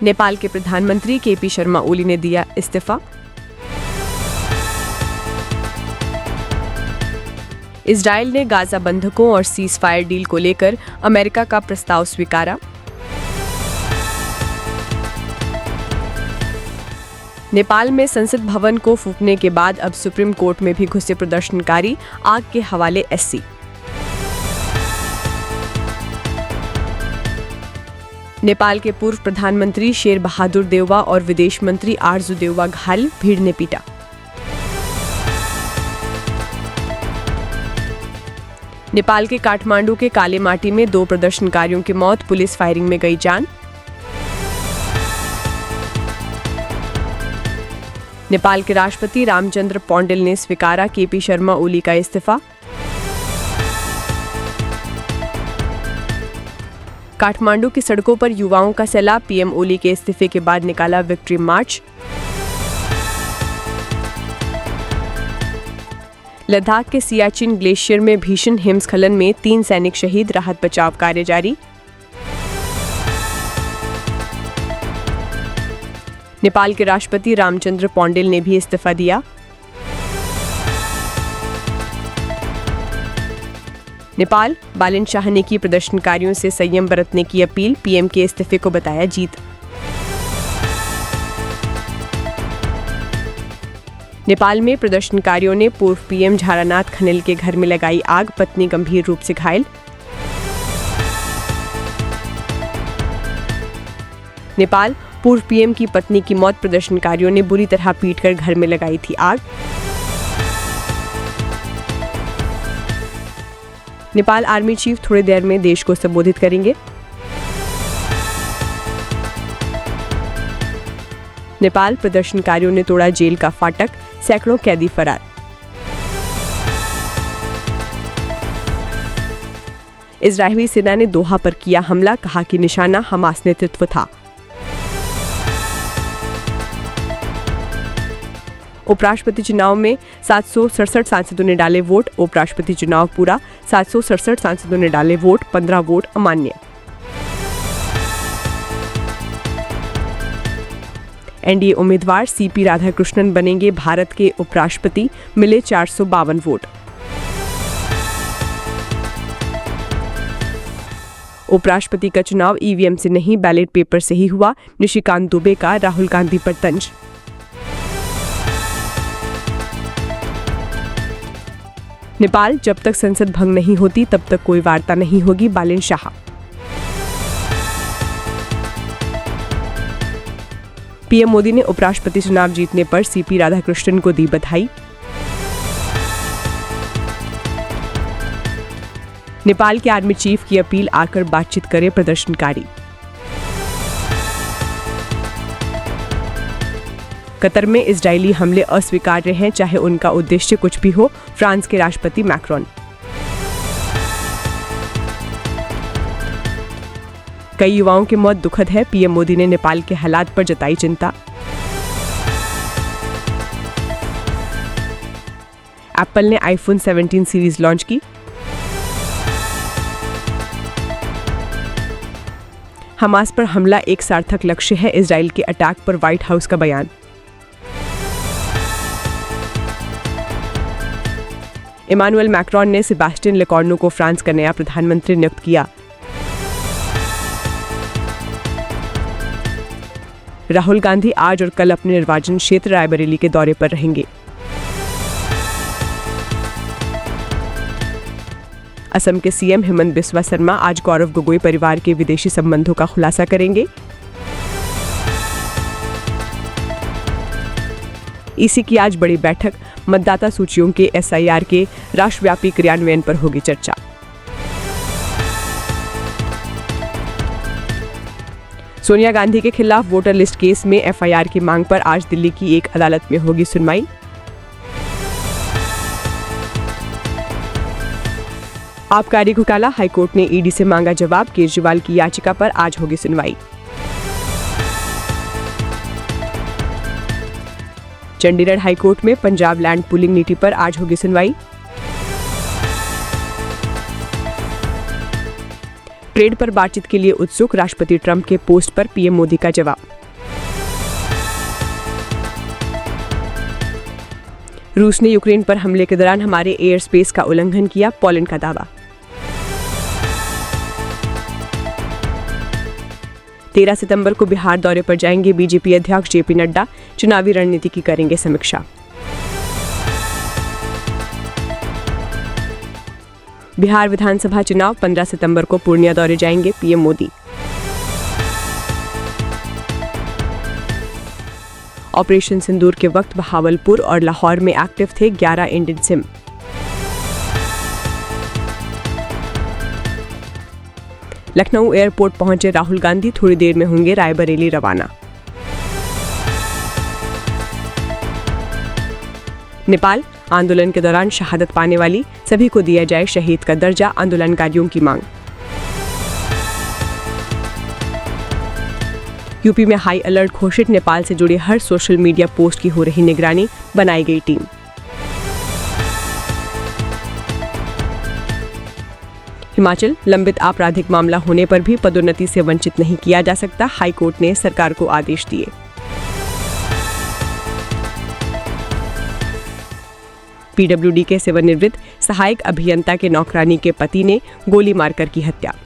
नेपाल के प्रधानमंत्री केपी शर्मा ओली ने दिया इस्तीफा। इजराइल ने गाजा बंधकों और सीज फायर डील को लेकर अमेरिका का प्रस्ताव स्वीकारा। नेपाल में संसद भवन को फूंकने के बाद अब सुप्रीम कोर्ट में भी घुसे प्रदर्शनकारी, आग के हवाले एससी। नेपाल के पूर्व प्रधानमंत्री शेर बहादुर देउवा और विदेश मंत्री आरजू देउवा घायल, भीड़ ने पीटा। नेपाल के काठमांडू के काले माटी में 2 प्रदर्शनकारियों की मौत, पुलिस फायरिंग में गई जान। नेपाल के राष्ट्रपति रामचंद्र पौडेल ने स्वीकारा केपी शर्मा ओली का इस्तीफा। काठमांडू की सड़कों पर युवाओं का सैलाब, पीएम ओली के इस्तीफे के बाद निकाला विक्ट्री मार्च। लद्दाख के सियाचिन ग्लेशियर में भीषण हिमस्खलन में 3 सैनिक शहीद, राहत बचाव कार्य जारी। नेपाल के राष्ट्रपति रामचंद्र पौडेल ने भी इस्तीफा दिया। नेपाल, बालन शाह ने की प्रदर्शनकारियों से संयम बरतने की अपील, पीएम के इस्तीफे को बताया जीत। नेपाल में प्रदर्शनकारियों ने पूर्व पीएम झारानाथ खनिल के घर में लगाई आग, पत्नी गंभीर रूप से घायल। नेपाल, पूर्व पीएम की पत्नी की मौत, प्रदर्शनकारियों ने बुरी तरह पीटकर घर में लगाई थी आग। नेपाल आर्मी चीफ थोड़ी देर में देश को संबोधित करेंगे। नेपाल, प्रदर्शनकारियों ने तोड़ा जेल का फाटक, सैकड़ों कैदी फरार। इजरायली सेना ने दोहा पर किया हमला, कहा कि निशाना हमास नेतृत्व था। उपराष्ट्रपति चुनाव में 767 सांसदों ने डाले वोट, उपराष्ट्रपति चुनाव पूरा, 767 सांसदों ने डाले वोट, 15 वोट अमान्य। एनडीए उम्मीदवार सीपी राधाकृष्णन बनेंगे भारत के उपराष्ट्रपति, मिले 452 वोट। उपराष्ट्रपति का चुनाव ईवीएम से नहीं बैलेट पेपर से ही हुआ, निशिकांत दुबे का राहुल गांधी पर तंज। नेपाल, जब तक संसद भंग नहीं होती तब तक कोई वार्ता नहीं होगी, बालन शाह। पीएम मोदी ने उपराष्ट्रपति चुनाव जीतने पर सीपी राधाकृष्णन को दी बधाई। नेपाल के आर्मी चीफ की अपील, आकर बातचीत करे प्रदर्शनकारी। कतर में इजरायली हमले अस्वीकार्य हैं, चाहे उनका उद्देश्य कुछ भी हो, फ्रांस के राष्ट्रपति मैक्रोन। कई युवाओं की मौत दुखद है, पीएम मोदी ने नेपाल के हालात पर जताई चिंता। एप्पल ने आईफोन 17 सीरीज लॉन्च की। हमास पर हमला एक सार्थक लक्ष्य है, इजराइल के अटैक पर व्हाइट हाउस का बयान। इमानुएल मैक्रोन ने सेबास्टियन लेकॉर्नो को फ्रांस का नया प्रधानमंत्री नियुक्त किया। राहुल गांधी आज और कल अपने निर्वाचन क्षेत्र रायबरेली के दौरे पर रहेंगे। असम के सीएम हेमंत बिस्वा शर्मा आज गौरव गोगोई परिवार के विदेशी संबंधों का खुलासा करेंगे। ईसी की आज बड़ी बैठक, मतदाता सूचियों के एसआईआर के राष्ट्रव्यापी क्रियान्वयन पर होगी चर्चा। सोनिया गांधी के खिलाफ वोटर लिस्ट केस में एफआईआर की मांग पर आज दिल्ली की एक अदालत में होगी सुनवाई। आबकारी घोटाला, हाईकोर्ट ने ईडी से मांगा जवाब, केजरीवाल की याचिका पर आज होगी सुनवाई। चंडीगढ़ हाईकोर्ट में पंजाब लैंड पूलिंग नीति पर आज होगी सुनवाई। परेड पर बातचीत के लिए उत्सुक, राष्ट्रपति ट्रंप के पोस्ट पर पीएम मोदी का जवाब। रूस ने यूक्रेन पर हमले के दौरान हमारे एयर स्पेस का उल्लंघन किया, पोलैंड का दावा। 13 सितंबर को बिहार दौरे पर जाएंगे बीजेपी अध्यक्ष जेपी नड्डा, चुनावी रणनीति की करेंगे समीक्षा। बिहार विधानसभा चुनाव 15 सितंबर को पूर्णिया दौरे जाएंगे पीएम मोदी। ऑपरेशन सिंदूर के वक्त बहावलपुर और लाहौर में एक्टिव थे 11 इंडियन सिम। लखनऊ एयरपोर्ट पहुंचे राहुल गांधी, थोड़ी देर में होंगे रायबरेली रवाना। नेपाल, आंदोलन के दौरान शहादत पाने वाली सभी को दिया जाए शहीद का दर्जा, आंदोलनकारियों की मांग। यूपी में हाई अलर्ट घोषित, नेपाल से जुड़े हर सोशल मीडिया पोस्ट की हो रही निगरानी, बनाई गई टीम। हिमाचल, लंबित आपराधिक मामला होने पर भी पदोन्नति से वंचित नहीं किया जा सकता, हाईकोर्ट ने सरकार को आदेश दिए। पीडब्ल्यूडी के सेवानिवृत्त सहायक अभियंता के नौकरानी के पति ने गोली मारकर की हत्या।